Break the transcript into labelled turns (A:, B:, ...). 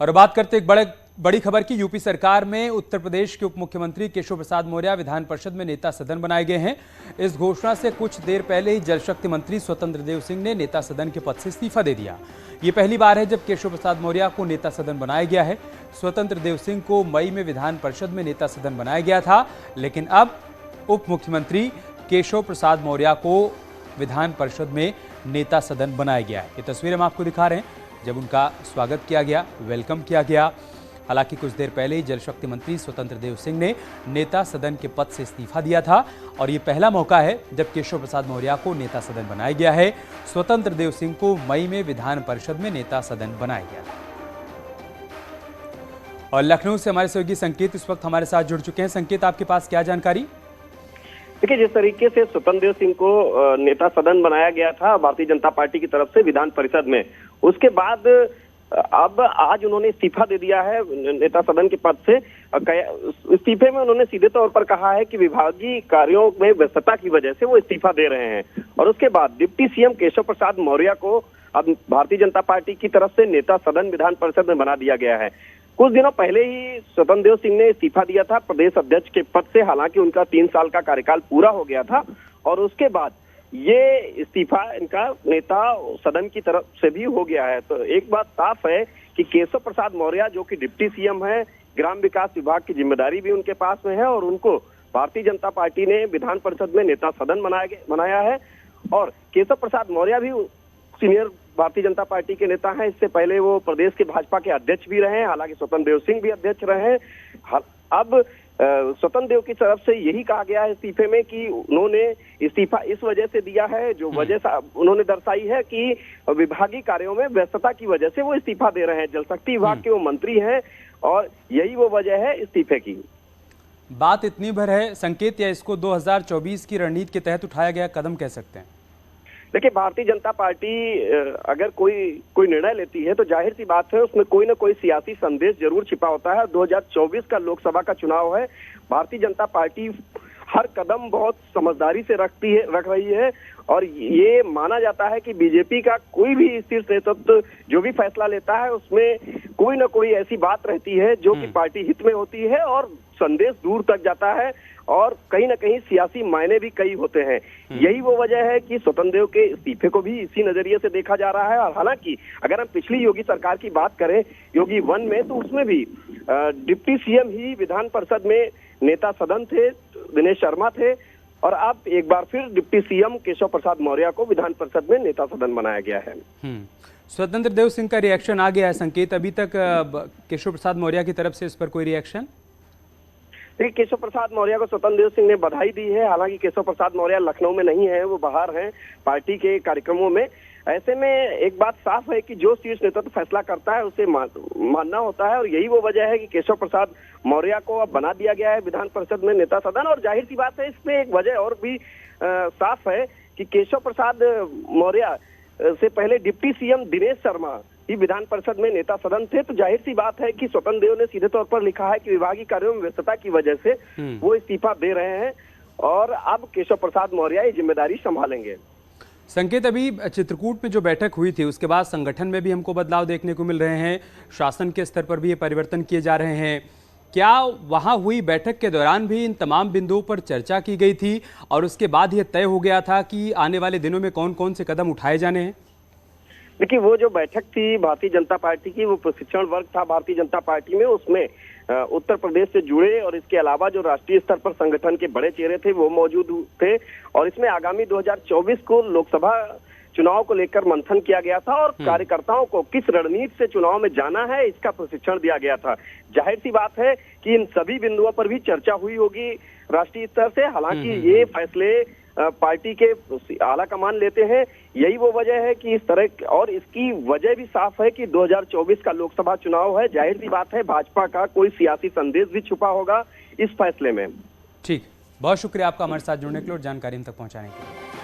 A: और बात करते एक बड़ी खबर की। यूपी सरकार में उत्तर प्रदेश के उप मुख्यमंत्री केशव प्रसाद मौर्य विधान परिषद में नेता सदन बनाए गए हैं। इस घोषणा से कुछ देर पहले ही जल शक्ति मंत्री स्वतंत्र देव सिंह ने नेता सदन के पद से इस्तीफा दे दिया। ये पहली बार है जब केशव प्रसाद मौर्य को नेता सदन बनाया गया है। स्वतंत्र देव सिंह को मई में विधान परिषद में नेता सदन बनाया गया था, लेकिन अब उप मुख्यमंत्री केशव प्रसाद मौर्य को विधान परिषद में नेता सदन बनाया गया है। ये तस्वीर हम आपको दिखा रहे हैं जब उनका स्वागत किया गया, वेलकम किया गया। हालांकि कुछ देर पहले ही जल शक्ति मंत्री स्वतंत्र देव सिंह ने नेता सदन के पद से इस्तीफा दिया था और ये पहला मौका है जब केशव प्रसाद मौर्य को नेता सदन बनाया गया है। स्वतंत्र देव सिंह को मई में विधान परिषद में नेता सदन बनाया गया। और लखनऊ से हमारे सहयोगी संकेत इस वक्त हमारे साथ जुड़ चुके हैं। संकेत, आपके पास क्या जानकारी?
B: देखिए, जिस तरीके से स्वतंत्र देव सिंह को नेता सदन बनाया गया था भारतीय जनता पार्टी की तरफ से विधान परिषद में, उसके बाद अब आज उन्होंने इस्तीफा दे दिया है नेता सदन के पद से। इस्तीफे में उन्होंने सीधे तौर पर कहा है कि विभागीय कार्यों में व्यस्तता की वजह से वो इस्तीफा दे रहे हैं। और उसके बाद डिप्टी सीएम केशव प्रसाद मौर्य को अब भारतीय जनता पार्टी की तरफ से नेता सदन विधान परिषद में बना दिया गया है। कुछ दिनों पहले ही स्वतंत्र देव सिंह ने इस्तीफा दिया था प्रदेश अध्यक्ष के पद से। हालांकि उनका 3 साल का कार्यकाल पूरा हो गया था और उसके बाद ये इस्तीफा इनका नेता सदन की तरफ से भी हो गया है। तो एक बात साफ है कि केशव प्रसाद मौर्य जो कि डिप्टी सीएम है, ग्राम विकास विभाग की जिम्मेदारी भी उनके पास में है और उनको भारतीय जनता पार्टी ने विधान परिषद में नेता सदन बनाया है। और केशव प्रसाद मौर्य भी सीनियर भारतीय जनता पार्टी के नेता हैं। इससे पहले वो प्रदेश के भाजपा के अध्यक्ष भी रहे हैं, हालांकि स्वतंत्र देव सिंह भी अध्यक्ष रहे हैं। अब स्वतंत्र देव की तरफ से यही कहा गया है इस्तीफे में कि उन्होंने इस्तीफा इस वजह से दिया है, जो वजह उन्होंने दर्शाई है कि विभागीय कार्यों में व्यस्तता की वजह से वो इस्तीफा दे रहे हैं। जल शक्ति विभाग के वो मंत्री हैं और यही वो वजह है इस्तीफे की।
A: बात इतनी भर है संकेत, या इसको 2024 की रणनीति के तहत उठाया गया कदम कह सकते हैं?
B: देखिए, भारतीय जनता पार्टी अगर कोई निर्णय लेती है तो जाहिर सी बात है उसमें कोई ना कोई सियासी संदेश जरूर छिपा होता है। 2024 का लोकसभा का चुनाव है। भारतीय जनता पार्टी हर कदम बहुत समझदारी से रख रही है और ये माना जाता है कि बीजेपी का कोई भी शीर्ष नेतृत्व जो भी फैसला लेता है उसमें कोई ना कोई ऐसी बात रहती है जो कि पार्टी हित में होती है और संदेश दूर तक जाता है और कहीं ना कहीं सियासी मायने भी कई होते हैं। यही वो वजह है कि स्वतंत्र देव के इस्तीफे को भी इसी नजरिए से देखा जा रहा है। और हालांकि अगर हम पिछली योगी सरकार की बात करें, योगी 1 में, तो उसमें भी डिप्टी सीएम ही विधान परिषद में नेता सदन थे, दिनेश शर्मा थे। और अब एक बार फिर डिप्टी सीएम केशव प्रसाद मौर्य को विधान परिषद में नेता सदन बनाया गया है।
A: स्वतंत्र देव सिंह का रिएक्शन आ गया है संकेत, अभी तक केशव प्रसाद मौर्य की तरफ से इस पर कोई रिएक्शन?
B: देखिए, केशव प्रसाद मौर्य को स्वतंत्र देव सिंह ने बधाई दी है। हालांकि केशव प्रसाद मौर्य लखनऊ में नहीं है, वो बाहर हैं पार्टी के कार्यक्रमों में। ऐसे में एक बात साफ है कि जो शीर्ष नेतृत्व फैसला करता है उसे मानना होता है और यही वो वजह है कि केशव प्रसाद मौर्य को अब बना दिया गया है विधान परिषद में नेता सदन। और जाहिर सी बात है, इसमें एक वजह और भी साफ है कि केशव प्रसाद मौर्य से पहले डिप्टी सीएम दिनेश शर्मा ही विधान परिषद में नेता सदन थे। तो जाहिर सी बात है कि स्वतंत्र देव ने सीधे तौर पर लिखा है कि विभागीय कार्यों में व्यस्तता की वजह से वो इस्तीफा दे रहे हैं और अब केशव प्रसाद मौर्य ये जिम्मेदारी संभालेंगे।
A: संकेत, अभी चित्रकूट में जो बैठक हुई थी उसके बाद संगठन में भी हमको बदलाव देखने को मिल रहे हैं, शासन के स्तर पर भी ये परिवर्तन किए जा रहे हैं। क्या वहां हुई बैठक के दौरान भी इन तमाम बिंदुओं पर चर्चा की गई थी और उसके बाद ये तय हो गया था कि आने वाले दिनों में कौन कौन से कदम उठाए जाने हैं?
B: देखिए, वो जो बैठक थी भारतीय जनता पार्टी की, वो प्रशिक्षण वर्ग था भारतीय जनता पार्टी में। उसमें उत्तर प्रदेश से जुड़े और इसके अलावा जो राष्ट्रीय स्तर पर संगठन के बड़े चेहरे थे वो मौजूद थे और इसमें आगामी 2024 को लोकसभा चुनाव को लेकर मंथन किया गया था और कार्यकर्ताओं को किस रणनीति से चुनाव में जाना है इसका प्रशिक्षण दिया गया था। जाहिर सी बात है कि इन सभी बिंदुओं पर भी चर्चा हुई होगी राष्ट्रीय स्तर से। हालांकि ये फैसले पार्टी के आला कमान लेते हैं। यही वो वजह है कि इस तरह, और इसकी वजह भी साफ है कि 2024 का लोकसभा चुनाव है। जाहिर सी बात है भाजपा का कोई सियासी संदेश भी छुपा होगा इस फैसले में।
A: ठीक, बहुत शुक्रिया आपका हमारे साथ जुड़ने के लिए और जानकारी हम तक पहुंचाने के लिए।